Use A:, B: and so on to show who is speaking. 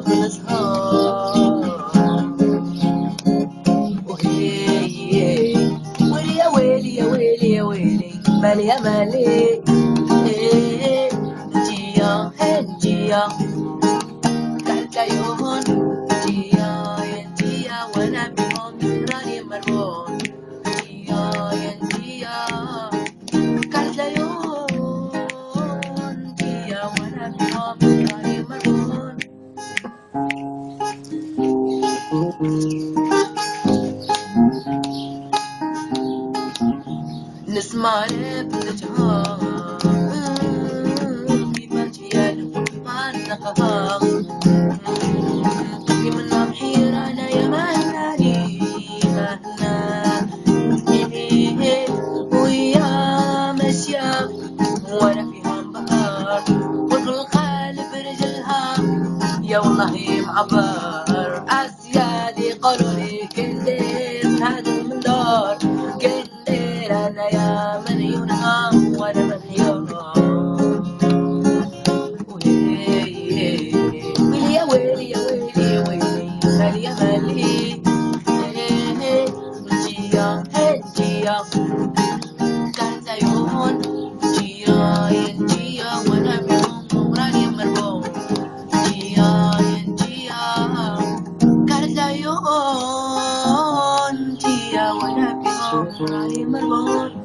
A: نسهر وهي ويلي يا ويلي يا ويلي يا ويلي مالي يا مالي انتيا انتيا كانت عيون انتيا انتيا وانا بهم راني مربون انتيا انتيا كانت عيون انتيا وانا بهم راني مربون نسمع راب نجهار في بلجيال ما نخاف في من محير أنا يا مهناني مهنا ويا مشيا وانا فيها بهار وكل قلب رجلها يا والله معبر أسيادي قالوا لي كندير هذا المنظار كندير أنا يا من ينهى وأنا من يرى ويلي يا ويلي يا ويلي يا ويلي مالي يا مالي انتيا انتيا كانت عيون انتيا انتيا وأنا بهم راني مربون انتيا انتيا كانت عيون انتيا وأنا بهم راني مربون